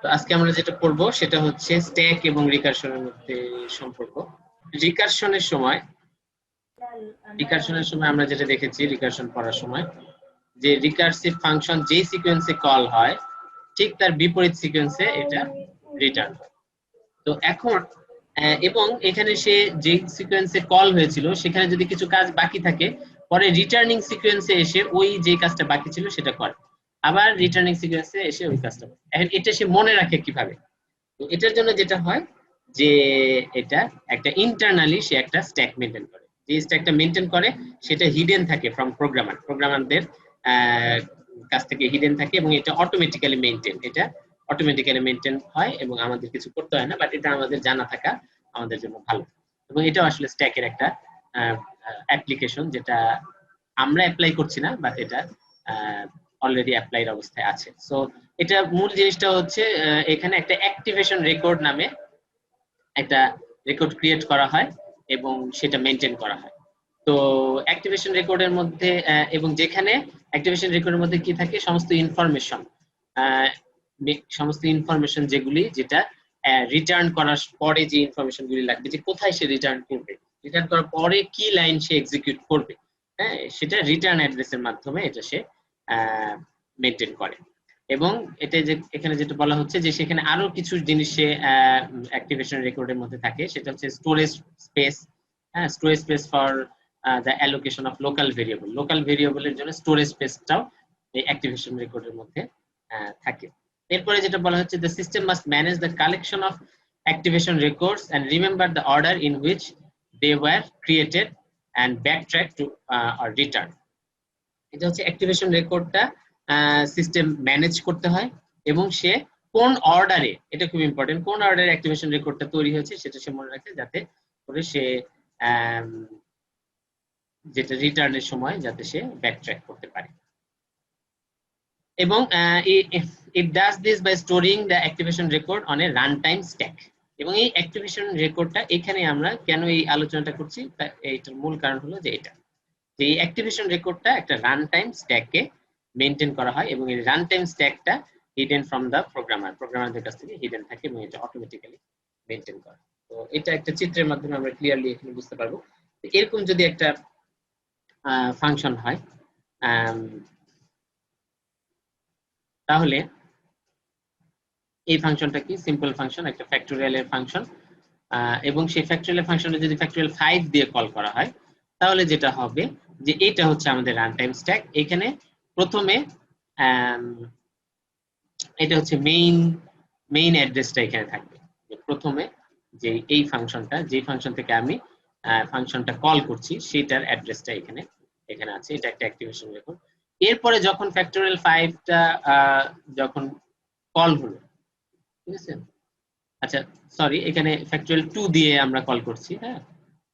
তো আজকে আমরা যেটা পড়বো সেটা হচ্ছে স্ট্যাক এবং রিকারশনের মধ্যে সম্পর্ক। রিকারশনের সময় আমরা যেটা দেখেছি রিকারশন পড়ার সময়, যে রিকারসিভ ফাংশন যে সিকোয়েন্সে কল হয় ঠিক তার বিপরীত সিকোয়েন্সে এটা রিটার্ন হয়। তো এখন এবং এখানে সে যে সিকোয়েন্সে কল হয়েছিল সেখানে যদি কিছু কাজ বাকি থাকে, পরে রিটার্নিং সিকোয়েন্সে এসে ওই যে কাজটা বাকি ছিল সেটা করে, আবার রিটার্নিং সিকোয়েন্সে এসে ওই কাজটা করে। এখন এটা সে মনে রাখে কিভাবে? তো এটার জন্য যেটা হয় যে এটা একটা ইন্টারনালি সে একটা স্ট্যাক মেইনটেইন করে। যে স্ট্যাকটা মেইনটেইন করে সেটা হিডেন থাকে ফ্রম প্রোগ্রামারদের কাছ থেকে হিডেন থাকে, এবং এটা অটোমেটিক্যালি মেইনটেইন হয় এবং আমাদের কিছু করতে হয় না, বাট এটা আমাদের জানা থাকা আমাদের জন্য ভালো। এবং এটা আসলে স্ট্যাকের একটা অ্যাপ্লিকেশন যেটা আমরা অ্যাপ্লাই করছি না, বাট এটা অলরেডি অ্যাপ্লাইড অবস্থায় আছে। সো এটা মূল জিনিসটা হচ্ছে এখানে একটা অ্যাক্টিভেশন রেকর্ড নামে একটা রেকর্ড ক্রিয়েট করা হয় এবং সেটা মেইনটেইন করা হয়। তো অ্যাক্টিভেশন রেকর্ডের মধ্যে এবং যেখানে অ্যাক্টিভেশন রেকর্ডের মধ্যে কি থাকে, সমস্ত ইনফরমেশন যেটা রিটার্ন করার পরে যে ইনফরমেশনগুলি লাগবে, যে কোথায় সে রিটার্ন করবে, রিটার্ন করার পরে কি লাইন সে এক্সিকিউট করবে, হ্যাঁ, সেটা রিটার্ন অ্যাড্রেসের মাধ্যমে এটা সে মেইনটেইন করে। এবং এটা যে এখানে যেটা বলা হচ্ছে যে সেখানে আরো কিছু জিনিস সে অ্যাক্টিভেশন রেকর্ডের মধ্যে থাকে, সেটা হচ্ছে storage space for the allocation of local ভেরিয়েবলের জন্য স্টোরেজ স্পেসটাও এই অ্যাক্টিভেশন রেকর্ডের মধ্যে থাকে। এরপরে যেটা বলা হচ্ছে, the system must manage the collection of activation records and remember the order in which they were created and backtrack to or return. এটা হচ্ছে অ্যাক্টিভেশন রেকর্ডটা সিস্টেম ম্যানেজ করতে হয়, এবং সে কোন অর্ডারে, এটা খুব ইম্পর্টেন্ট, কোন অর্ডারে অ্যাক্টিভেশন রেকর্ডটা তৈরি হয়েছে সেটা সে মনে রাখে, যাতে করে সে যেটা রিটার্নের সময় যাতে সে ব্যাকট্র্যাক করতে পারে। এবং it does this by storing the activation record on a runtime stack. এবং এই অ্যাক্টিভেশন রেকর্ডটা এখানে আমরা কেন এই আলোচনাটা করছি, এইটার মূল কারণ হলো যে এটা, যে এই অ্যাক্টিভেশন রেকর্ডটা একটা রানটাইম স্ট্যাকে মেইনটেইন করা হয়, এবং এই রানটাইম স্ট্যাকটা হিডেন ফ্রম দ্য প্রোগ্রামারদের কাছ থেকে হিডেন থাকে, এবং এটা অটোমেটিক্যালি মেইনটেইন করে। তো এটা একটা চিত্রের মাধ্যমে আমরা ক্লিয়ারলি এখানে বুঝতে পারবো। এরকম যদি একটা ফাংশন হয়, তাহলে এই ফাংশনটা কি সিম্পল ফাংশন, একটা ফ্যাক্টোরিয়ালের ফাংশন, এবং সেই ফ্যাক্টোরিয়াল ফাংশনে যদি ফ্যাক্টোরিয়াল 5 দিয়ে কল করা হয়, তাহলে যেটা হবে যে এটা হচ্ছে আমাদের রানটাইম স্ট্যাক। এখানে প্রথমে এটা হচ্ছে মেইন অ্যাড্রেসটা এখানে থাকবে। প্রথমে যে এই ফাংশনটা, যে ফাংশন থেকে আমি ফাংশনটা কল করছি সেটার অ্যাড্রেসটা এখানে আছে, এটা একটা অ্যাক্টিভেশন রেকর্ড। এরপরে যখন ফ্যাক্টোরিয়াল 5টা যখন কল হলো, ঠিক আছে, আচ্ছা সরি, এখানে ফ্যাক্টোরিয়াল 2 দিয়ে আমরা কল করছি, হ্যাঁ,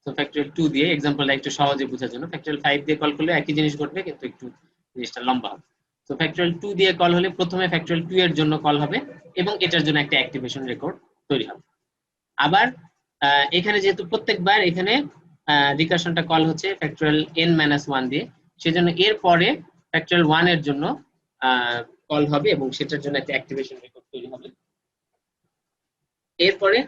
তো ফ্যাক্টোরিয়াল 2 দিয়ে এক্সাম্পলটা একটু সহজে বোঝার জন্য, ফ্যাক্টোরিয়াল 5 দিয়ে কল করলে একই জিনিস ঘটবে, কিন্তু একটু জিনিসটা লম্বা হবে। তো ফ্যাক্টোরিয়াল 2 দিয়ে কল হলে প্রথমে ফ্যাক্টোরিয়াল 2 এর জন্য কল হবে, এবং এটার জন্য একটা অ্যাক্টিভেশন রেকর্ড তৈরি হবে। আবার এখানে যেহেতু প্রত্যেকবার এখানে রিকারশনটা কল হচ্ছে ফ্যাক্টোরিয়াল n-1 দিয়ে, সেজন্য এর পরে ফ্যাক্টোরিয়াল 1 এর জন্য কল হবে, এবং সেটার জন্য একটা অ্যাক্টিভেশন রেকর্ড তৈরি হবে। এরপরে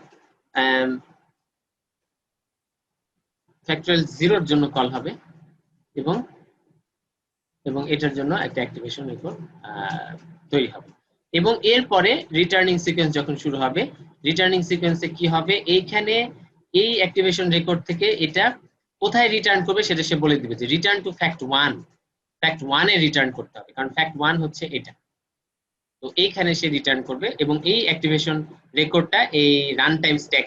ফ্যাক্টোরিয়াল 0 এর জন্য কল হবে, এবং এটার জন্য একটা অ্যাক্টিভেশন রেকর্ড তৈরি হবে। এবং এরপরে রিটার্নিং সিকোয়েন্স যখন শুরু হবে, রিটার্নিং সিকোয়েন্সে কি হবে, এইখানে এই অ্যাক্টিভেশন রেকর্ড থেকে এটা কোথায় রিটার্ন করবে সেটা সে বলে দিবে, যে return to fact 1 A return করতে হবে, কারণ ফ্যাক্ট 1 হচ্ছে এটা। তো এইখানে সে রিটার্ন করবে, এবং এই অ্যাক্টিভেশন রেকর্ডটা এই রানটাইম স্ট্যাক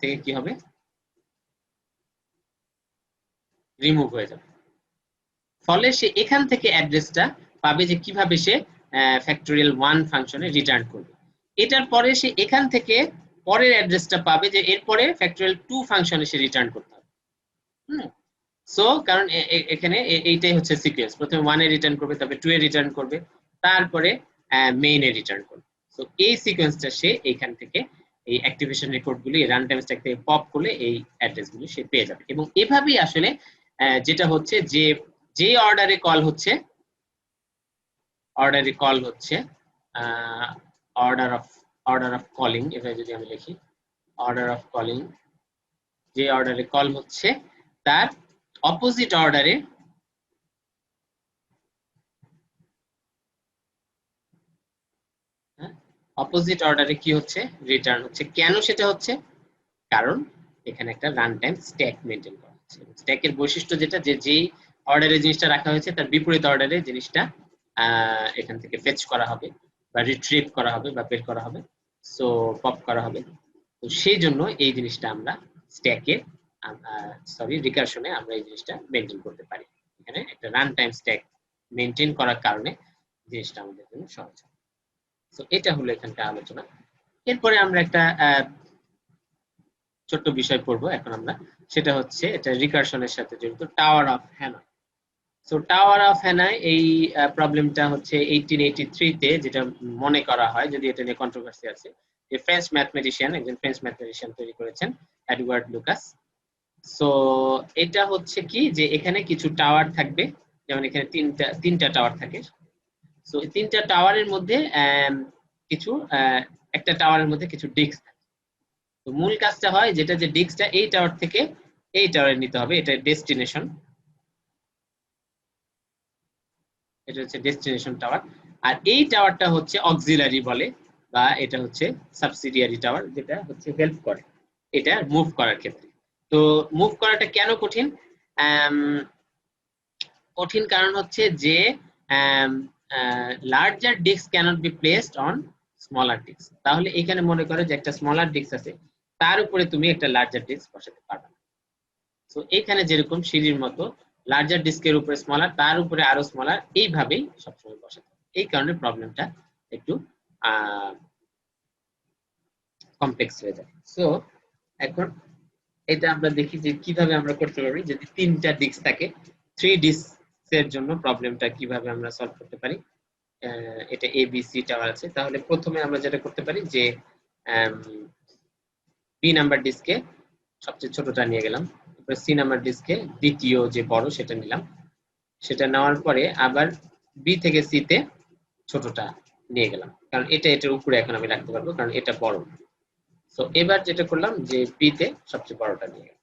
থেকে কি হবে, রিমুভ হয়ে যাবে। ফলে সে এখান থেকে অ্যাড্রেসটা পাবে যে কিভাবে সে ফ্যাক্টোরিয়াল 1 ফাংশনে রিটার্ন করবে। এটার পরে সে এখান থেকে পরের অ্যাড্রেসটা পাবে যে এরপরে ফ্যাক্টোরিয়াল 2 ফাংশনে সে রিটার্ন করতে হবে। সো কারণ এখানে এইটাই হচ্ছে সিকোয়েন্স, প্রথমে 1 এ রিটার্ন করবে, তারপরে 2 এ রিটার্ন করবে, তারপরে মেইন এ রিটার্ন করবে। সো এই সিকোয়েন্সটা সে এইখান থেকে এই অ্যাক্টিভেশন রেকর্ডগুলি রান টাইম স্ট্যাক থেকে পপ করলে এই অ্যাড্রেসগুলি সে পেয়ে যাবে। এবং এভাবেই আসলে যেটা হচ্ছে যে অর্ডারে কল হচ্ছে অর্ডারে কল হচ্ছে অর্ডার অফ কলিং, এভাবে যদি আমি লিখি অর্ডার অফ কলিং, যে অর্ডারে কল হচ্ছে তার অপোজিট অর্ডারে অপোজিট অর্ডারে কি হচ্ছে, রিটার্ন হচ্ছে। কেন সেটা হচ্ছে, কারণ এখানে একটা রান টাইম স্ট্যাক মেনটেন করা হচ্ছে। স্ট্যাকের বৈশিষ্ট্য যেটা, যে যেই অর্ডারে জিনিসটা রাখা হয়েছে তার বিপরীত অর্ডারে জিনিসটা এখান থেকে ফেচ করা হবে বা রিট্রিভ করা হবে বা বের করা হবে, সো পপ করা হবে। তো সেই জন্য এই জিনিসটা আমরা স্ট্যাকে রিকারশনে আমরা এই জিনিসটা মেনটেন করতে পারি। এখানে একটা রান টাইম স্ট্যাক মেনটেন করার কারণে জিনিসটা আমাদের জন্য সহজ হয়। তো এটা হলো এখানকার আলোচনা। এরপরে আমরা একটা ছোট্ট বিষয় পড়বো এখন আমরা, সেটা হচ্ছে এটা রিকারশনের সাথে জড়িত, tower of Hanoi. So tower of Hanoi এই প্রবলেমটা হচ্ছে 1883 তে, যেটা মনে করা হয়, যদি এটা নিয়ে কন্ট্রোভার্সি আছে, যে একজন ফ্রেঞ্চ ম্যাথমেটিশিয়ান তৈরি করেছেন, এডওয়ার্ড লুকাস। সো এটা হচ্ছে কি, যে এখানে কিছু টাওয়ার থাকবে, যেমন এখানে তিনটা টাওয়ার থাকে। সো এই তিনটা টাওয়ারের মধ্যে কিছু একটা টাওয়ারের মধ্যে কিছু ডিস্ক থাকে। তো মূল কাজটা হয় যেটা, যে ডিস্কটা এই টাওয়ার থেকে এই টাওয়ারে নিতে হবে, এটা ডেস্টিনেশন, এটা হচ্ছে ডেস্টিনেশন টাওয়ার। আর এই টাওয়ারটা হচ্ছে অক্সিলারি বলে, বা এটা হচ্ছে সাবসিডিয়ারি টাওয়ার, যেটা হচ্ছে হেল্প করে এটা মুভ করার ক্ষেত্রে। তো মুভ করাটা কেন কঠিন? কঠিন কারণ হচ্ছে যে larger disk cannot be placed on smaller disk. তাহলে এখানে মনে করো যে একটা স্মলার ডিস্ক আছে, তার উপরে তুমি একটা লার্জার ডিস্ক বসাতে পারবে না। তো এখানে যেরকম সিঁড়ির মতো লার্জার ডিস্কের উপরে স্মলার, তার উপরে আরো স্মলার, এইভাবেই সবসময় বসাতে হবে। এই কারণে প্রবলেমটা একটু কমপ্লেক্স হয়ে যায়। সো এখন এটা আমরা দেখি যে কিভাবে আমরা করতে পারি, যদি তিনটা ডিস্ক থাকে, 3 ডিস্কের জন্য প্রবলেমটা কিভাবে আমরা সলভ করতে পারি। এটা এ বি সি টাওয়ার আছে, তাহলে প্রথমে আমরা যেটা করতে পারি যে বি নাম্বার ডিস্কে সবচেয়ে ছোটটা নিয়ে গেলাম, তারপরে সি নাম্বার ডিস্কে দ্বিতীয় যে বড় সেটা নিলাম, সেটা নেওয়ার পরে আবার বি থেকে সি তে ছোটটা নিয়ে গেলাম, কারণ এটা এটার উপরে এখন আমি রাখতে পারবো, কারণ এটা বড়। তো এবার যেটা করলাম যে বি তে সবচেয়ে বড়টা নিয়ে গেলাম।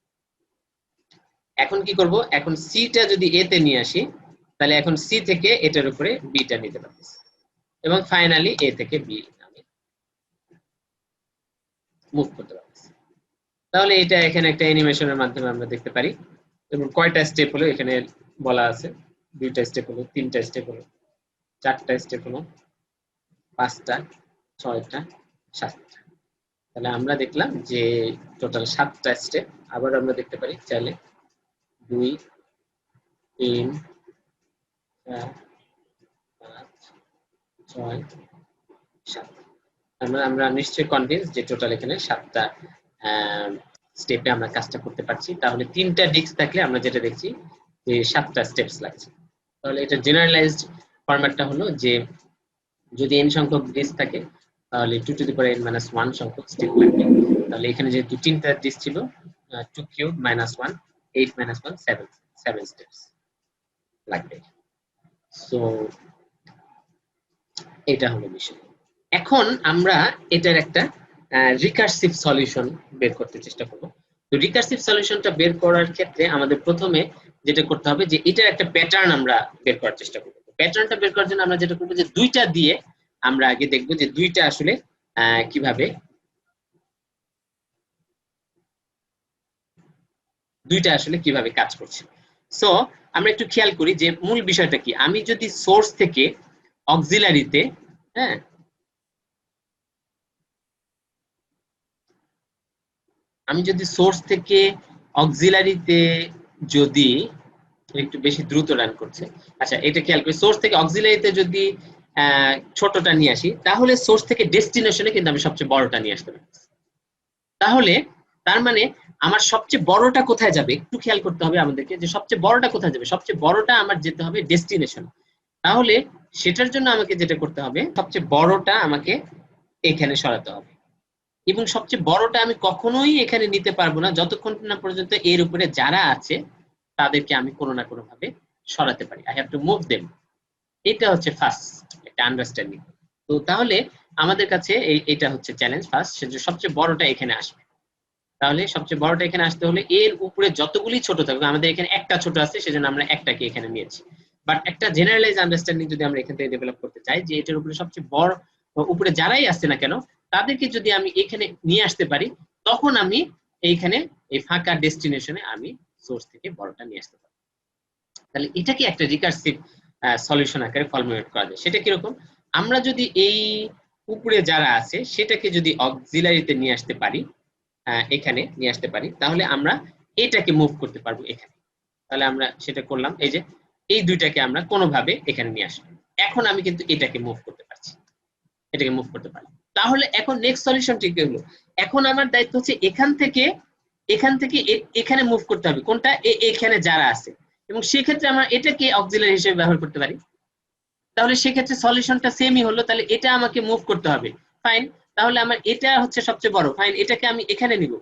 এখন কি করব, এখন সি টা যদি এ তে নিয়ে আসি, তাহলে এখন সি থেকে এটার উপরে বি টা নিতে পারতেছি, এবং ফাইনালি এ থেকে বি আমি মুভ করতে পারতেছি। তাহলে এটা এখানে একটা অ্যানিমেশনের মাধ্যমে আমরা দেখতে পারি। এবং কয়টা স্টেপ হলো এখানে বলা আছে, 2টা স্টেপ হলো, 3টা স্টেপ হলো, 4টা স্টেপ হলো, 5টা, 6টা, 7টা। তাহলে আমরা দেখলাম যে টোটাল 7টা স্টেপ। আবার আমরা দেখতে পারি চাইলে 2, 3, 4, 5, 6, 7। আমরা নিশ্চয়ই কনভিন্স যে টোটাল এখানে 7টা স্টেপে আমরা কাজটা করতে পারছি। তাহলে 3টা ডিস্ক থাকলে আমরা যেটা দেখছি যে 7টা স্টেপস লাগছে। তাহলে এটা জেনারেলাইজড ফরম্যাটটা হলো যে যদি n সংখ্যক ডিস্ক থাকে, তাহলে 2 টু দি পাওয়ার n - 1 সংখ্যক স্টেপ লাগবে। তাহলে এখানে যেহেতু 3টা ডিস্ক ছিল, 2 কিউব - 1 8 - 1 7 স্টেপস লাগবে। সো এটা হলো বিষয়। এখন আমরা এটার একটা রিকার্সিভ সলিউশন বের করতে চেষ্টা করব। তো রিকার্সিভ সলিউশনটা বের করার ক্ষেত্রে আমাদের প্রথমে যেটা করতে হবে, যে এটার একটা প্যাটার্ন আমরা বের করার চেষ্টা করব। প্যাটার্নটা বের করার জন্য আমরা যেটা করব, যে দুইটা দিয়ে আমরা আগে দেখব যে দুইটা আসলে কিভাবে কাজ করছে। সো আমরা একটু খেয়াল করি যে মূল বিষয়টা কি। আমি যদি সোর্স থেকে অক্সিলারিতে, হ্যাঁ, আমি যদি সোর্স থেকে অক্সিলারিতে যদি একটু বেশি দ্রুত রান করছে, আচ্ছা এটা খেয়াল করি, সোর্স থেকে অক্সিলারিতে যদি ছোটটা নিয়ে আসি, তাহলে সোর্স থেকে ডেস্টিনেশনে কিন্তু আমি সবচেয়ে বড়টা নিয়ে আসতে পারি। তাহলে তার মানে আমার সবচেয়ে বড়টা কোথায় যাবে, একটু খেয়াল করতে হবে আমাদেরকে, যে সবচেয়ে বড়টা কোথায় যাবে। সবচেয়ে বড়টা আমার যেতে হবে ডেস্টিনেশন। তাহলে সেটার জন্য আমাকে যেটা করতে হবে, সবচেয়ে বড়টা আমাকে এখানে সরাতে হবে। এবং সবচেয়ে বড়টা আমি কখনোই এখানে নিতে পারবো না যতক্ষণ না পর্যন্ত এর উপরে যারা আছে তাদেরকে আমি কোনো না কোনো ভাবে সরাতে পারি। I have to move them. এটা হচ্ছে ফার্স্ট এটা আন্ডারস্ট্যান্ডিং। তো তাহলে আমাদের কাছে এটা হচ্ছে চ্যালেঞ্জ ফার্স্ট, সেটা সবচেয়ে বড়টা এখানে আসবে। তাহলে সবচেয়ে বড়টা এখানে আসতে হলে এর উপরে যতগুলি ছোট থাকবে, আমাদের এখানে একটা ছোট আছে সেজন্য আমরা একটাকে এখানে নিয়েছি, বাট একটা জেনারেলাইজ আন্ডারস্ট্যান্ডিং যদি আমরা এখান থেকে ডেভেলপ করতে চাই যে এটার উপরে সবচেয়ে বড়, উপরে যারাই আসছে না কেন তাদেরকে যদি আমি এখানে নিয়ে আসতে পারি, তখন আমি এইখানে এই ফাঁকা ডেস্টিনেশনে আমি সোর্স থেকে বড়টা নিয়ে আসতে পারি। তাহলে এটাকে একটা রিকার্সিভ সলিউশন আকারে ফর্মুলেট করা যায়। সেটা কিরকম? আমরা যদি এই উপরে যারা আছে সেটাকে যদি অক্সিলারিতে নিয়ে আসতে পারি, এখানে নিয়ে আসতে পারি, তাহলে আমরা এটাকে মুভ করতে পারবো এখানে। তাহলে আমরা সেটা করলাম, এই যে এই দুইটাকে আমরা কোনোভাবে এখানে নিয়ে আসলাম। এখন আমি কিন্তু এটাকে মুভ করতে পারছি, এটাকে মুভ করতে পারি। তাহলে এখন নেক্সট সলিউশন ঠিক হলো, এখন আমার দায়িত্ব হচ্ছে এখান থেকে এখানে মুভ করতে হবে, কোনটা? এখানে যারা আছে, এবং সেক্ষেত্রে আমরা এটাকে অক্সিলারি হিসেবে ব্যবহার করতে পারি। তাহলে সেক্ষেত্রে সলিউশনটা সেমই হলো, তাহলে এটা আমাকে মুভ করতে হবে, ফাইন। তাহলে আমার এটা হচ্ছে সবচেয়ে বড়, ফাইন, এটাকে আমি এখানে নিব।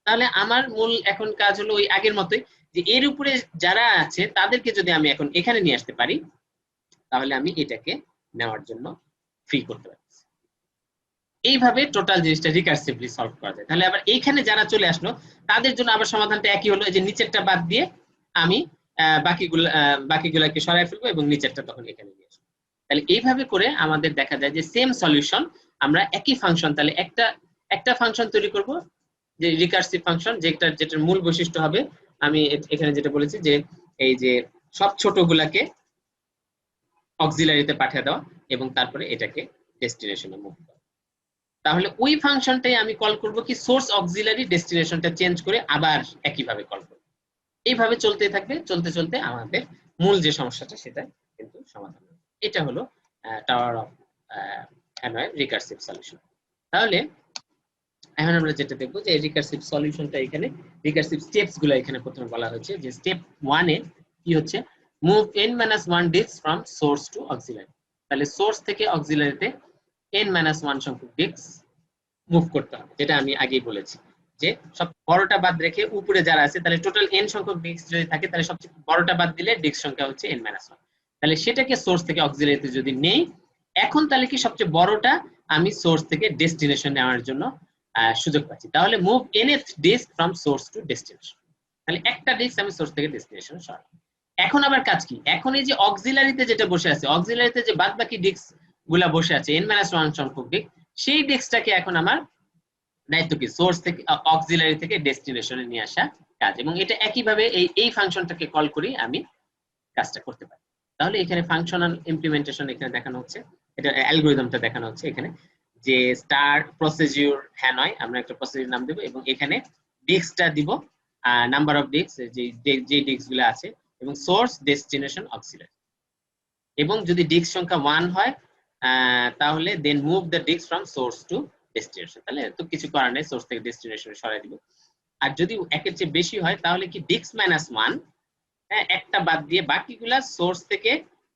তাহলে আমার মূল এখন কাজ হলো ওই আগের মতোই, যে এর উপরে যারা আছে তাদেরকে যদি আমি এখন এখানে নিয়ে আসতে পারি, তাহলে আমি এটাকে নেওয়ার জন্য ফ্রি করতে পারি। এইভাবে টোটাল জিনিসটা রিকার্সিভলি সলভ করা যায়। তাহলে আবার এইখানে যারা চলে আসলো তাদের জন্য আবার সমাধানটা একই হলো, যে নিচেরটা বাদ দিয়ে আমি বাকিগুলাকে সরাই ফেলবো এবং নিচেরটা তখন এখানে নিয়ে আসবো। তাহলে এইভাবে করে আমাদের দেখা যায় যে সেম সলিউশন আমরা একই ফাংশন, তাহলে একটা ফাংশন তৈরি করব যে রিকার্সিভ ফাংশন, যেটার মূল বৈশিষ্ট্য হবে আমি এখানে যেটা বলেছি যে এই যে সব ছোটগুলাকে অক্সিলারিতে পাঠিয়ে দেওয়া এবং তারপরে এটাকে ডেস্টিনেশনে মুভ করা। তাহলে ওই ফাংশনটাই আমি কল করব কি সোর্স অক্সিলারি, ডেস্টিনেশনটা চেঞ্জ করে আবার একইভাবে কল করব। এইভাবে চলতে থাকবে, চলতে চলতে আমাদের মূল যে সমস্যাটা সেটা কিন্তু সমাধান হবে। এটা হলো tower of Hanoi recursive solution. তাহলে এখন আমরা যেটা দেখবো যে রিকার্সিভ সলিউশনটা এখানে রিকার্সিভ স্টেপস গুলো এখানে প্রথমে বলা হয়েছে, যে স্টেপ 1 এ কি হচ্ছে, move n-1 disk from source to auxiliary. তাহলে সোর্স থেকে অক্সিলারিতে n-1 সংখ্যক ডিস্ক মুভ করতে হবে, যেটা আমি আগেই বলেছি যে সব বড়টা বাদ রেখে উপরে যারা আছে, তাহলে টোটাল n সংখ্যক ডিস্ক যদি থাকে তাহলে সবচেয়ে বড়টা বাদ দিলে ডিস্ক সংখ্যা হচ্ছে n-1। তাহলে সেটাকে সোর্স থেকে অক্সিলারিতে যদি নেই, এখন তাহলে কি সবচেয়ে বড়টা আমি সোর্স থেকে ডেস্টিনেশন নেওয়ার জন্য সুযোগ পাচ্ছি। তাহলে move nth disk from source to destination, তাহলে একটা ডিস্ক আমি সোর্স থেকে ডেস্টিনেশন সরালাম। এখন আবার কাজ কি? এখন এই যে অক্সিলারিতে যেটা বসে আছে, অক্সিলারিতে যে বাদ বাকি ডিস্ক গুলা বসে আছে n-1 সংখ্যক ডিস্ক, সেই ডিস্কটাকে এখন আমার দায়িত্ব কি সোর্স থেকে অক্সিলারি থেকে ডেস্টিনেশনে নিয়ে আসা কাজ, এবং এটা একইভাবে এই ফাংশনটাকে কল করি আমি কাজটা করতে পারি। তাহলে এখানে ফাংশনাল ইমপ্লিমেন্টেশন এখানে দেখানো হচ্ছে, এটা অ্যালগরিদমটা দেখানো হচ্ছে এখানে, যে স্টার্ট প্রসিডিউর হ্যানয়, আমরা একটা প্রসিডিউর নাম দেব এবং এখানে ডিস্কটা দিব, নাম্বার অফ ডিস্ক যে ডিস্কগুলো আছে, এবং সোর্স ডেস্টিনেশন অক্সিলারি, এবং যদি ডিস্ক সংখ্যা 1 হয় তাহলে then move the disk from source to destination. তাহলে তো কিছু করার নেই, সোর্স থেকে ডেস্টিনেশনে সরাই দিব। আর যদি একের চেয়ে বেশি হয় তাহলে কি ডিস্ক-1, একটা বাদ দিয়ে বাকিগুলা সোর্স থেকে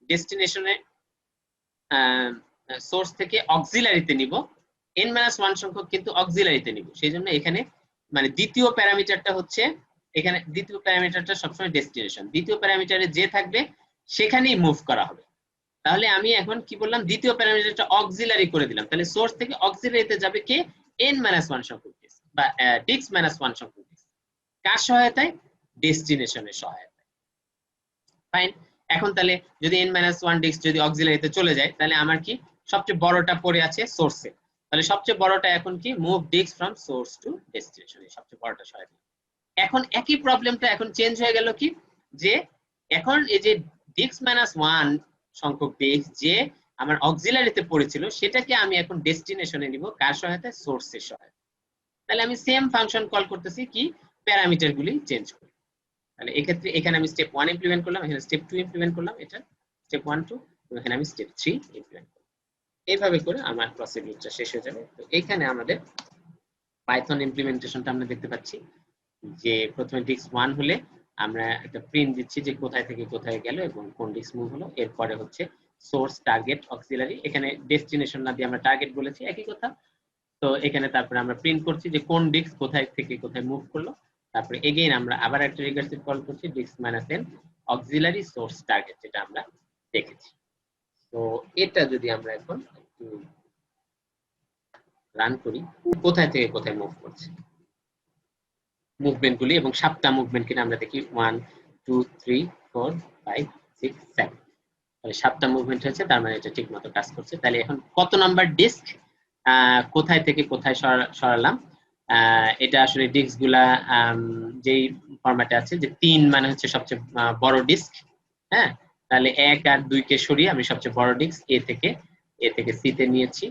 ডেস্টিনেশনে, সোর্স থেকে অক্সিলারিতে নিব, n-1 সংখ্যক কিন্তু অক্সিলারিতে নিব। সেই জন্য এখানে মানে দ্বিতীয় প্যারামিটারটা হচ্ছে, এখানে দ্বিতীয় প্যারামিটারটা সবসময় ডেস্টিনেশন, দ্বিতীয় প্যারামিটারে যে থাকবে সেখানেই মুভ করা হবে। তাহলে আমি এখন কি বললাম, দ্বিতীয় প্যারামিটারটা অক্সিলারি করে দিলাম, তাহলে সোর্স থেকে অক্সিলারিতে যাবে কে n-1 সংখ্যক ডিস্ক বা ডিস্ক-1 সংখ্যক ডিস্ক, কার সহায়তায়? ডেস্টিনেশনের সহায়তায়, ফাইন। এখন তাহলে যদি n-1 ডিস্ক যদি অক্সিলারিতে চলে যায়, তাহলে আমার কি সবচেয়ে বড়টা পড়ে আছে সোর্সে, তাহলে সবচেয়ে বড়টা এখন কি move disk from source to destination, সবচেয়ে বড়টা সরাই দিলাম। এখন একই প্রবলেমটা এখন চেঞ্জ হয়ে গেল কি, যে এখন এই যে ডিস্ক-1 সংখ্যক ডিস্ক যে আমার অক্সিলারিতে পড়েছিল সেটাকে আমি এখন ডেস্টিনেশনে নিব, কার সহায়তায়? সোর্সের সহায়তায়। তাহলে আমি সেম ফাংশন কল করতেছি কি, প্যারামিটার গুলি চেঞ্জ করি। তাহলে এক্ষেত্রে এখানে আমি স্টেপ 1 ইমপ্লিমেন্ট করলাম, এখানে স্টেপ 2 ইমপ্লিমেন্ট করলাম, এটা স্টেপ 1 2, এবং এখানে আমি স্টেপ 3 ইমপ্লিমেন্ট করলাম। এইভাবে করে আমার প্রসিডিউরটা শেষ হয়ে যাবে। তো এখানে আমাদের পাইথন ইমপ্লিমেন্টেশনটা আমরা দেখতে পাচ্ছি, যে প্রথমে ডিস্ক-1 হলে আমরা একটা প্রিন্ট দিচ্ছি যে কোথায় থেকে কোথায় গেল এবং কোন ডিস্ক মুভ হলো। এরপরে হচ্ছে সোর্স, টার্গেট, অক্সিলারি, এখানে ডেস্টিনেশন না দিয়ে আমরা টার্গেট বলেছি, একই কথা। তো এখানে তারপরে আমরা প্রিন্ট করছি যে কোন ডিস্ক কোথায় থেকে কোথায় মুভ করলো। তারপরে এগেইন আমরা আবার একটা রিকার্সিভ কল করছি ডিস্ক-n অক্সিলারি সোর্স টার্গেট, যেটা আমরা দেখেছি। তো এটা যদি আমরা এখন একটু রান করি, কোথায় থেকে কোথায় মুভ করছে মুভমেন্ট গুলি, এবং 7টা মুভমেন্ট কিনা আমরা দেখি 1 2 3 4 5 6 7, তাহলে 7টা মুভমেন্ট হয়েছে, তার মানে এটা ঠিকমতো কাজ করছে। তাহলে এখন কত নাম্বার ডিস্ক কোথায় থেকে কোথায় সরালাম, এটা আসলে ডিস্ক গুলা যেই ফরম্যাটে আছে, যে 3 মানে হচ্ছে সবচেয়ে বড় ডিস্ক, হ্যাঁ, তাহলে 1 আর 2 কে সরিয়ে আমি সবচেয়ে বড় ডিস্ক এ থেকে সি তে নিয়েছি,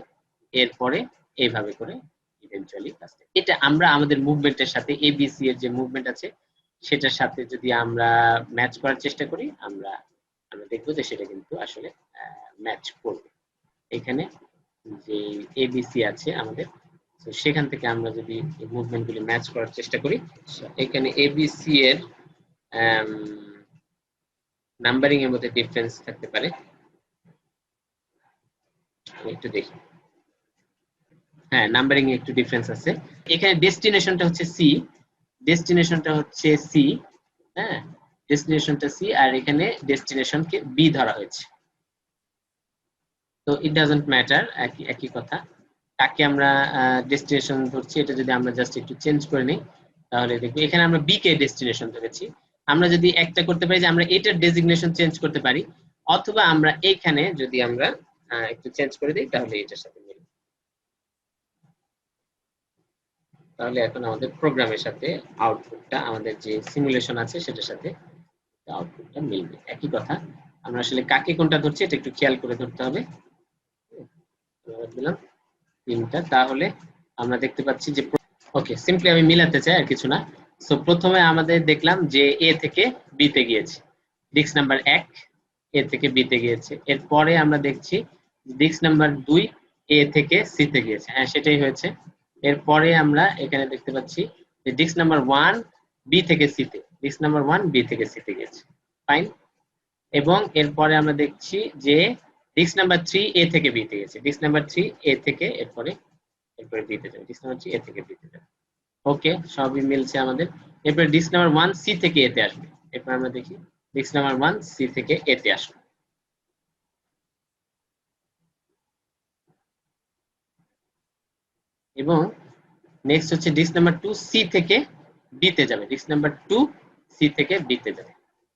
এরপরে এইভাবে করে ইভেন্চুয়ালি কাজটা। এটা আমরা আমাদের মুভমেন্টের সাথে এবিসি এর যে মুভমেন্ট আছে সেটার সাথে যদি আমরা ম্যাচ করার চেষ্টা করি, আমরা দেখবো যে সেটা কিন্তু আসলে ম্যাচ করবে। এখানে যে এবিসি আছে আমাদের, তো সেখান থেকে আমরা যদি এই মুভমেন্টগুলি ম্যাচ করার চেষ্টা করি, এখানে এবিসি এর নাম্বারিং এর মধ্যে ডিফারেন্স থাকতে পারে, একটু দেখি। হ্যাঁ, নাম্বারিং এ একটু ডিফারেন্স আছে। এখানে ডেস্টিনেশনটা হচ্ছে সি, হ্যাঁ, ডেস্টিনেশনটা সি, আর এখানে ডেস্টিনেশনকে বি ধরা হয়েছে। তো ইট ডাজন্ট ম্যাটার, একই কথা। তাকে আমরা ডেস্টিনেশন ধরছি, এটা যদি আমরা জাস্ট একটু চেঞ্জ করে নিই, তাহলে দেখবো এখানে আমরা বি কে ডেস্টিনেশন ধরেছি। আমরা যদি একটা করতে পারি যে আমরা এটার ডেজিগনেশন চেঞ্জ করতে পারি, অথবা আমরা এইখানে যদি আমরা একটু চেঞ্জ করে দিই, তাহলে এটার সাথে মিলবে। তাহলে এখন আমাদের প্রোগ্রামের সাথে আউটপুটটা, আমাদের যে সিমুলেশন আছে সেটার সাথে আউটপুটটা মিলবে। একই কথা, আমরা আসলে কাকে কোনটা ধরছি এটা একটু খেয়াল করে ধরতে হবে। দিলাম 3টা, তাহলে আমরা দেখতে পাচ্ছি যে, ওকে, সিম্পলি আমি মিলাতে চাই আর কিছু না। সো প্রথমে আমাদের দেখলাম যে এ থেকে বি তে গিয়েছে, ডিস্ক নাম্বার 1 এ থেকে বি তে গিয়েছে। এরপরে আমরা দেখছি ডিস্ক নাম্বার 2 এ থেকে সি তে গিয়েছে, হ্যাঁ সেটাই হয়েছে। এরপরে আমরা এখানে দেখতে পাচ্ছি যে ডিস্ক নাম্বার 1 বি থেকে সি তে, ডিস্ক নাম্বার 1 বি থেকে সি তে গিয়েছে, ফাইন। এবং এরপরে আমরা দেখছি যে ডিস্ক নাম্বার 3 এ থেকে বি তে গেছে, ডিস্ক নাম্বার 3 এ থেকে এরপরে বি তে যাবে, ডিস্ক নাম্বার 3 এ থেকে বি তে যাবে। ওকে, সবই মিলছে আমাদের। এরপরে ডিস্ক নাম্বার 1 সি থেকে এ তে আসবে, এরপর আমরা দেখি ডিস্ক নাম্বার 1 সি থেকে এ তে আসবে। এবং নেক্সট হচ্ছে ডিস্ক নাম্বার 2 সি থেকে বি তে যাবে, ডিস্ক নাম্বার 2 সি থেকে বি তে যাবে,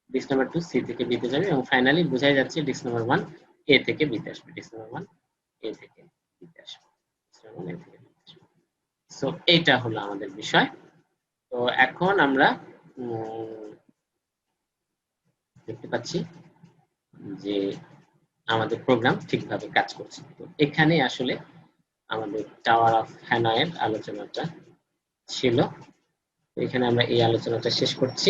ডিস্ক নাম্বার 2 সি থেকে বি তে যাবে, এবং ফাইনালি বোঝাই যাচ্ছে ডিস্ক নাম্বার 1 এ থেকে বি তে আসবে, ডিস্ক নাম্বার 1 এ থেকে বি তে আসবে, ডিস্ক নাম্বার 1 এ থেকে বি তে আসবে। সো এইটা হলো আমাদের বিষয়। তো এখন আমরা দেখতে পাচ্ছি যে আমাদের প্রোগ্রাম ঠিকভাবে কাজ করছে। তো এখানে আসলে আমাদের টাওয়ার অফ হ্যানয়ের আলোচনাটা ছিল। এখানে আমরা এই আলোচনাটা শেষ করছি।